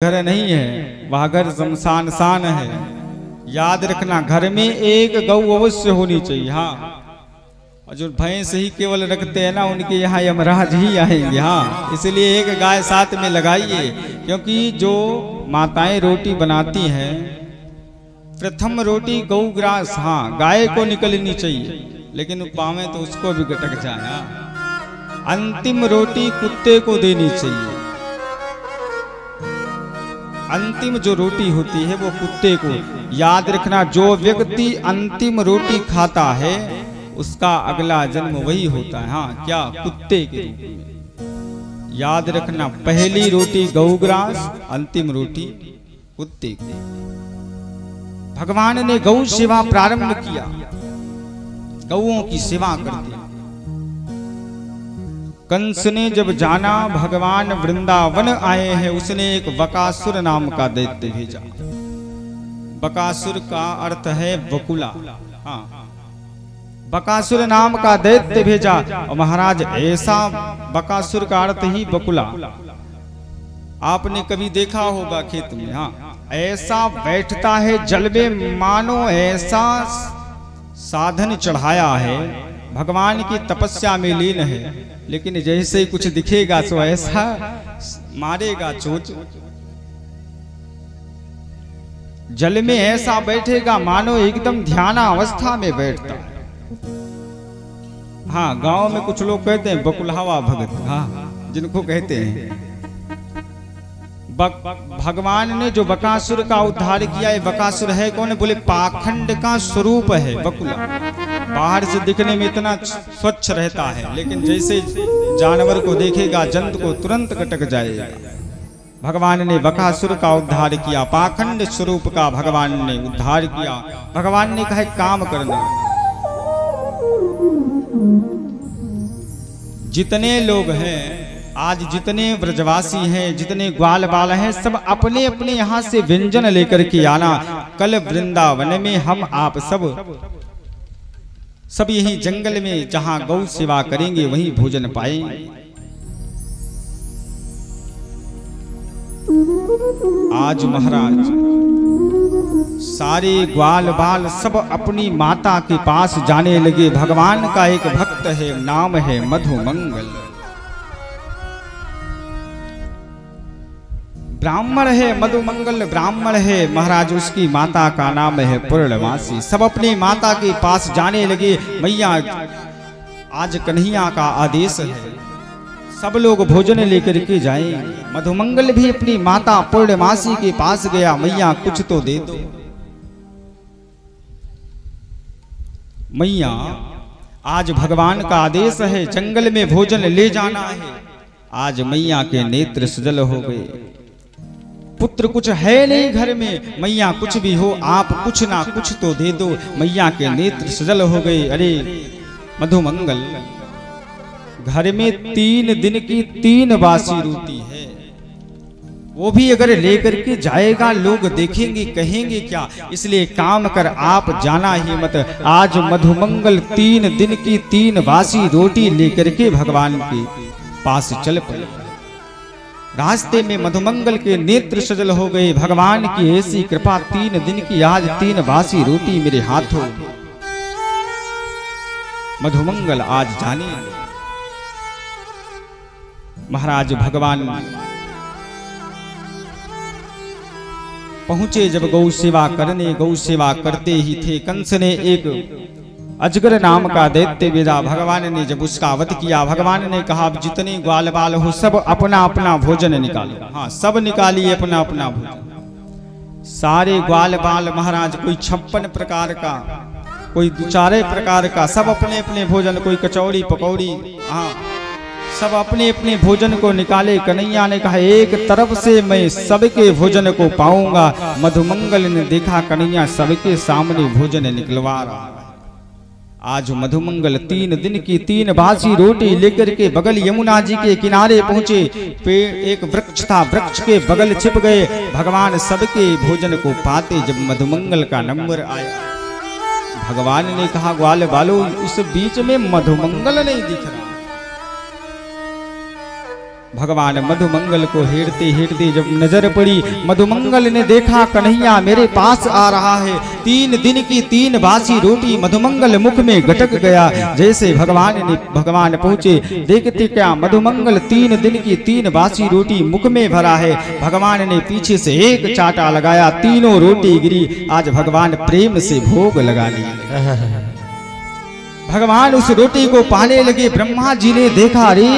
घर नहीं है, वह घर शमशान शान है। याद रखना, घर में एक गौ अवश्य होनी चाहिए। हाँ, और जो भैंस ही केवल रखते हैं ना, उनके यहाँ यमराज ही आएंगे। हाँ, इसलिए एक गाय साथ में लगाइए, क्योंकि जो माताएं रोटी बनाती हैं, प्रथम रोटी गौ ग्रास, हाँ, गाय को निकलनी चाहिए, लेकिन पावे तो उसको भी गटक जाए। अंतिम रोटी कुत्ते को देनी चाहिए। अंतिम जो रोटी होती है वो कुत्ते को। याद रखना, जो व्यक्ति अंतिम रोटी खाता है उसका अगला जन्म वही होता है। हाँ, क्या? कुत्ते के रूप में। याद रखना, पहली रोटी गौग्रास, अंतिम रोटी कुत्ते को। भगवान ने गौ सेवा प्रारंभ किया, गौओं की सेवा कर दी। कंस ने जब जाना भगवान वृंदावन आए हैं, उसने एक बकासुर नाम का दैत्य भेजा। बकासुर का अर्थ है बकुला। हाँ, बकासुर नाम का दैत्य भेजा। और महाराज, ऐसा बकासुर का अर्थ ही बकुला। आपने कभी देखा होगा खेत में। हाँ, ऐसा बैठता है जल में, मानो ऐसा साधन चढ़ाया है, भगवान की तपस्या में लीन है, लेकिन जैसे ही कुछ दिखेगा तो ऐसा मारेगा चोट। जल में ऐसा बैठेगा मानो एकदम ध्यान अवस्था में बैठता है। हाँ, गांव में कुछ लोग कहते हैं बकुलहवा भगत। हाँ, जिनको कहते हैं। भगवान ने जो बकासुर का उद्धार किया है, बकासुर है कौन? बोले पाखंड का स्वरूप है बकुला। बाहर से दिखने में इतना स्वच्छ रहता है, लेकिन जैसे जानवर को देखेगा, जंतु को तुरंत कटक जाएगा। भगवान ने बकासुर का उद्धार किया, पाखंड स्वरूप का भगवान ने उद्धार किया। भगवान ने कहा काम करना। जितने लोग हैं आज, जितने ब्रजवासी हैं, जितने ग्वाल बाल हैं, सब अपने अपने यहाँ से व्यंजन लेकर के आना। कल वृंदावन में हम आप सब यही जंगल में जहाँ गौ सेवा करेंगे वहीं भोजन पाएंगे। आज महाराज सारे ग्वाल बाल सब अपनी माता के पास जाने लगे। भगवान का एक भक्त है, नाम है मधुमंगल। ब्राह्मण है, मधुमंगल ब्राह्मण है महाराज। उसकी माता का नाम है पूर्णमासी। सब अपनी माता के पास जाने लगे। मैया, आज कन्हैया का आदेश है, सब लोग भोजन लेकर के जाएं। मधुमंगल भी अपनी माता पूर्णमासी के पास गया। मैया, कुछ तो दे दो। मैया, आज भगवान का आदेश है, जंगल में भोजन ले जाना है। आज मैया के नेत्र सजल हो गए। पुत्र कुछ है नहीं घर में, मैया कुछ भी हो, आप कुछ ना कुछ तो दे दो। मैया के नेत्र सजल हो गए। अरे मधुमंगल, घर में 3 दिन की 3 बासी रोटी है, वो भी अगर लेकर के जाएगा लोग देखेंगे, कहेंगे क्या? इसलिए काम कर, आप जाना ही मत। आज मधुमंगल 3 दिन की 3 बासी रोटी लेकर के भगवान के पास चल पड़े। रास्ते में मधुमंगल के नेत्र सजल हो गए। भगवान की ऐसी कृपा, 3 दिन की आज 3 बासी रोटी मेरे हाथों। मधुमंगल आज जाने महाराज। भगवान पहुंचे जब गौ सेवा करने। गौ सेवा करते ही थे, कंस ने एक अजगर नाम का दैत्य भेजा। भगवान ने जब उसका वध किया, भगवान ने कहा जितने ग्वाल बाल हो सब अपना अपना भोजन निकालो। हाँ, सब निकालिए अपना अपना भोजन। सारे ग्वाल बाल महाराज, कोई 56 प्रकार का, कोई 4 प्रकार का, सब अपने अपने भोजन, कोई कचौड़ी पकौड़ी, हाँ, सब अपने अपने भोजन को निकाले। कन्हैया ने कहा एक तरफ से मैं सबके भोजन को पाऊंगा। मधुमंगल ने देखा कन्हैया सबके सामने भोजन निकलवा रहा। आज मधुमंगल 3 दिन की 3 बासी रोटी लेकर के बगल यमुना जी के किनारे पहुंचे। पेड़, एक वृक्ष था, वृक्ष के बगल छिप गए। भगवान सबके भोजन को पाते जब मधुमंगल का नंबर आया, भगवान ने कहा ग्वाल बालो, उस बीच में मधुमंगल नहीं दिख रहा। भगवान मधुमंगल को हेरते हेरते जब नजर पड़ी, मधुमंगल ने देखा कन्हैया मेरे पास आ रहा है। 3 दिन की 3 बासी रोटी मधुमंगल मुख में गटक गया। जैसे भगवान पहुंचे, देखते क्या मधुमंगल 3 दिन की 3 बासी रोटी मुख में भरा है। भगवान ने पीछे से एक चाटा लगाया, तीनों रोटी गिरी। आज भगवान प्रेम से भोग लगाने लगे। भगवान उस रोटी को पाने लगे। ब्रह्मा जी ने देखा, अरे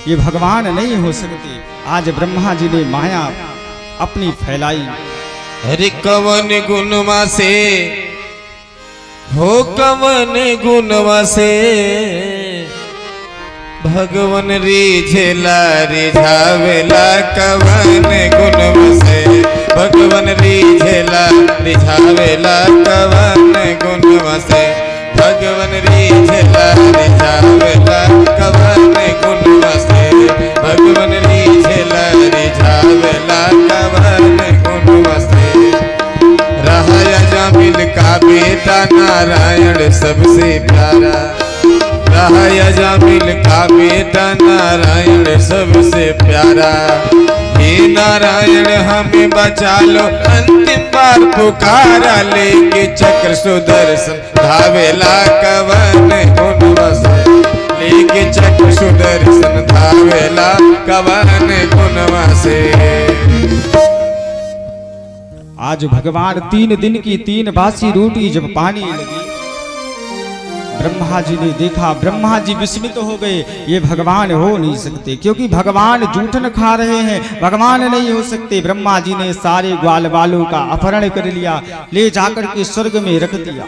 ये भगवान नहीं हो सकते। आज ब्रह्मा जी ने माया अपनी फैलाई। अरे कवन गुणवा से हो, कवन गुणवा से भगवन रिझेला रिझावेला, कवन गुणवा से भगवन रिझेला रिझावेला, कवन गुणवा से भगवन रिझेला रिझावेला, कवन गुणवा से भगवन रिझेला रिझावेला, कवन गुणवा से। रहा जामिल का बेटा नारायण सबसे प्यारा, रहा जामिल का बेटा नारायण सबसे प्यारा। हे नारायण हमें बचा लो, अंतिम बार पुकारा, लेके चक्र सुदर्शन धावेला, कवन गुणवा से लेके चक्र सुदर्शन धावेला, कवन गुणवा से। आज भगवान 3 दिन की 3 बासी रोटी जब पानी लगी, ब्रह्मा जी ने देखा। ब्रह्मा जी विस्मित हो गए, ये भगवान हो नहीं सकते, क्योंकि भगवान जूठन खा रहे हैं, भगवान नहीं हो सकते। ब्रह्मा जी ने सारे ग्वाल बालों का अपहरण कर लिया, ले जाकर के स्वर्ग में रख दिया।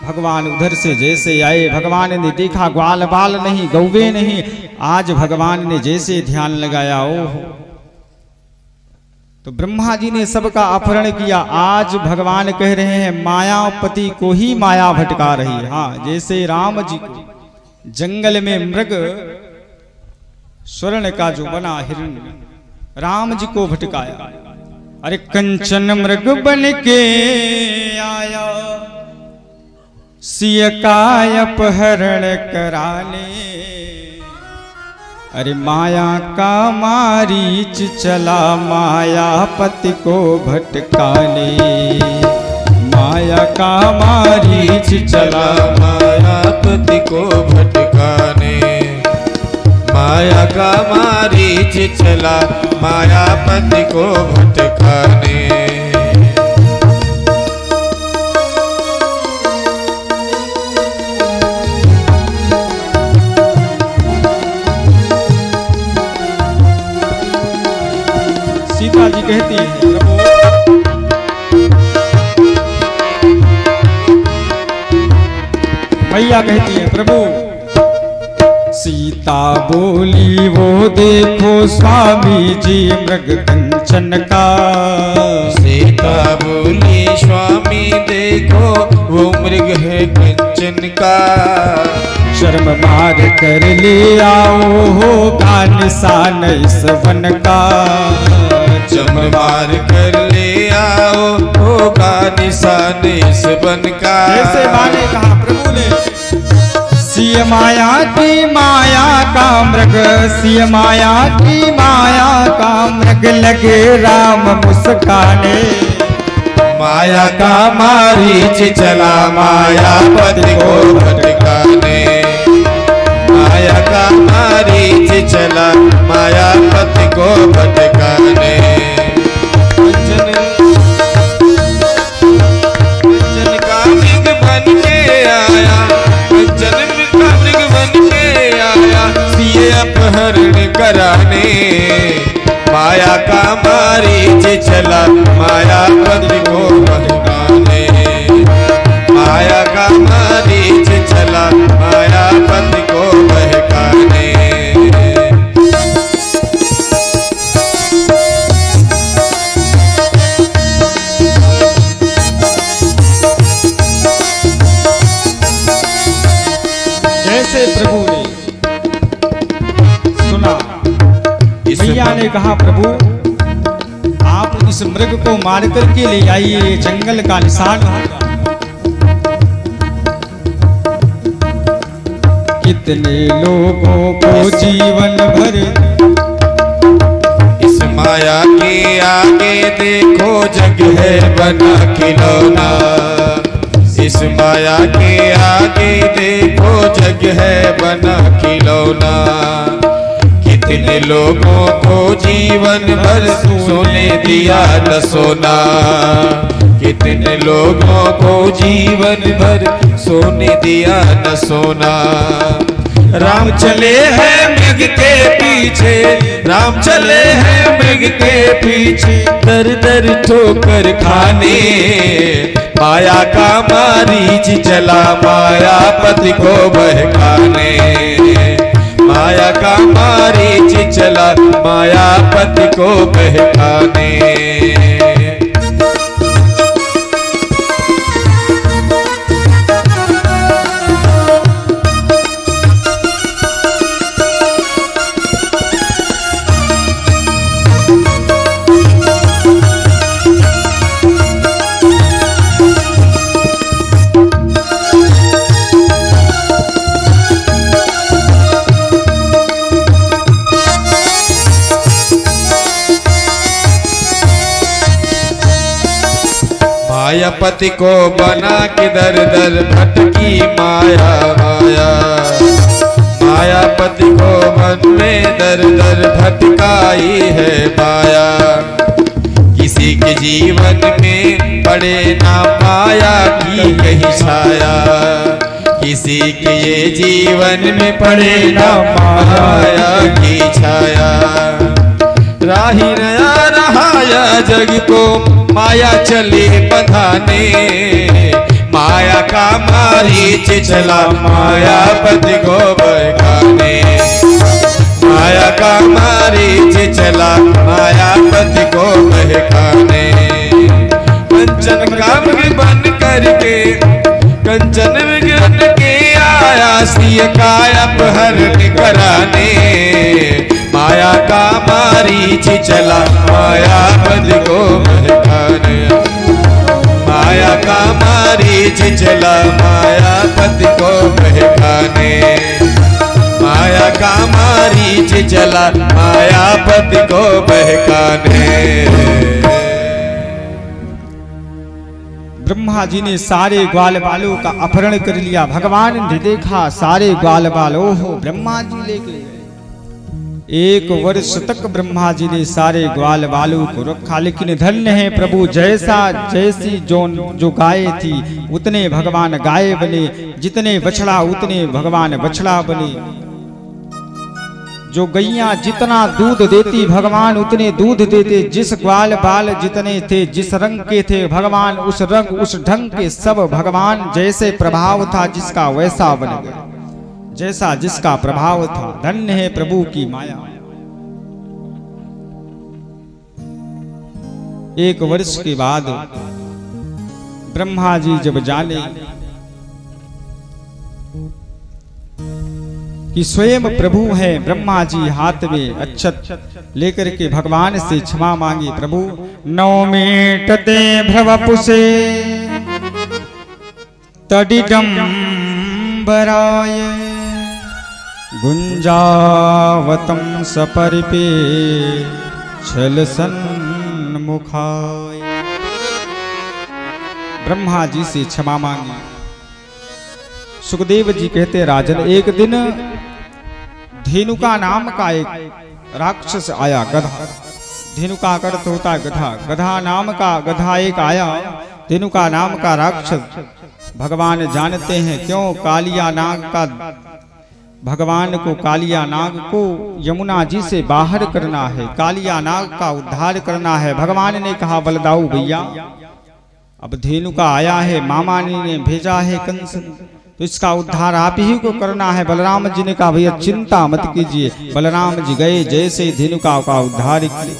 भगवान उधर से जैसे आए, भगवान ने देखा ग्वाल बाल नहीं, गौवे नहीं। आज भगवान ने जैसे ध्यान लगाया, ओह, तो ब्रह्मा जी ने सबका अपहरण किया। आज भगवान कह रहे हैं मायापति को ही माया भटका रही है। हाँ, जैसे राम जी को जंगल में मृग स्वर्ण का जो बना हिरण, राम जी को भटकाया। अरे कंचन मृग बन के आया, सिय का अपहरण कराने। अरे माया का मारीच चला मायापति को भटकाने, माया का मारीच चला मायापति को भटकाने, माया का मारीच चला मायापति को भटकाने। सीता जी कहती है, प्रभु मैया कहती है, प्रभु सीता बोली वो देखो स्वामी जी मृग कंचन का। सीता बोली स्वामी देखो वो मृग है कंचन का। शर्म मार कर ले आओ होगा निशान इस वन का। शर्म मार कर ले आओ होगा निशान इस वन का। जैसे माने कहा प्रभु ने, सिय माया की माया का मृग, सिय माया की माया का मृग लगे राम मुस्काने। माया का मारीच चला मायापति को भटकाने, माया का मारीच चला मायापति को भटकाने। कंचन का मृग बन के आया, कंचन का मृग बन के आया, सिए अपहरण कराने। माया का मारीच चला मायापति को भटकाने, माया का मारीच चला मायापति को बहकाने। जैसे प्रभु ने सुना, मैया ने कहा प्रभु आप इस मृग को मार करके ले आइए, ये जंगल का निशान होगा। कित कितने लोगों को जीवन भर इस माया के आगे देखो जग है बना खिलौना। इस माया के आगे देखो जग है बना खिलौना। कितने लोगों को जीवन भर सोने दिया न सोना। कितने लोगों को जीवन भर सोने दिया न सोना। राम चले हैं मृग के पीछे, राम चले हैं मृग के पीछे, दर दर ठोकर खाने। माया का मारीच चला मायापति को बहकाने। माया का मारीच चला मायापति को बहकाने। मायापति को बना के दर दर भटकी माया माया। मायापति को मन में दर दर भटकाई है माया। किसी के जीवन में पड़े ना माया की कहीं छाया। किसी के ये जीवन में पड़े ना माया की छाया। राही नया रहाया जग को माया चले बधाने। माया का मारीच चला मायापति को बहकाने। माया का मारीच चला मायापति को बहकाने। कंचन काम बन करके कंचन विघ्न के आया सिय का अपहरण कराने। माया का मारीच चला मायापति को बहकाने। माया का मारीच चला मायापति को बहकाने। माया का मारीच चला मायापति को बहकाने। ब्रह्मा जी ने सारे ग्वाल बालों का अपहरण कर लिया। भगवान ने देखा सारे ग्वाल बालों हो ब्रह्मा जी ले गए। 1 वर्ष तक ब्रह्मा जी ने सारे ग्वाल बालों को रखा। लेकिन धन्य है प्रभु, जैसी जो गाय थी उतने भगवान गाय बने, जितने बछड़ा उतने भगवान बछड़ा बने। जो गैया जितना दूध देती भगवान उतने दूध देते। जिस ग्वाल बाल जितने थे, जिस रंग के थे भगवान उस रंग उस ढंग के सब भगवान। जैसे प्रभाव था जिसका वैसा बन गया, जैसा जिसका प्रभाव था। धन्य है प्रभु की माया। 1 वर्ष के बाद ब्रह्मा जी जब जाने कि स्वयं प्रभु है, ब्रह्मा जी हाथ में अक्षत लेकर के भगवान से क्षमा मांगे। प्रभु नौमेटते भवपुसे तडिडंबराय गुंजावतम सपरिपे छलसन्मुखाय। ब्रह्मा जी से क्षमा मांगी। सुखदेव जी कहते राजन, एक दिन धेनुका नाम का एक राक्षस आया। गधा, धेनुका का अर्थ होता है गधा। गधा नाम का गधा एक आया। धेनुका नाम का राक्षस भगवान जानते हैं क्यों। कालिया नाग का भगवान को, कालिया नाग को यमुना जी से बाहर करना है, कालिया नाग का उद्धार करना है। भगवान ने कहा बलदाऊ भैया, अब धेनुका आया है, मामा ने भेजा है कंस, तो इसका उद्धार आप ही को करना है। बलराम जी ने कहा भैया चिंता मत कीजिए। बलराम जी गए, जैसे धेनुका का उद्धार किया।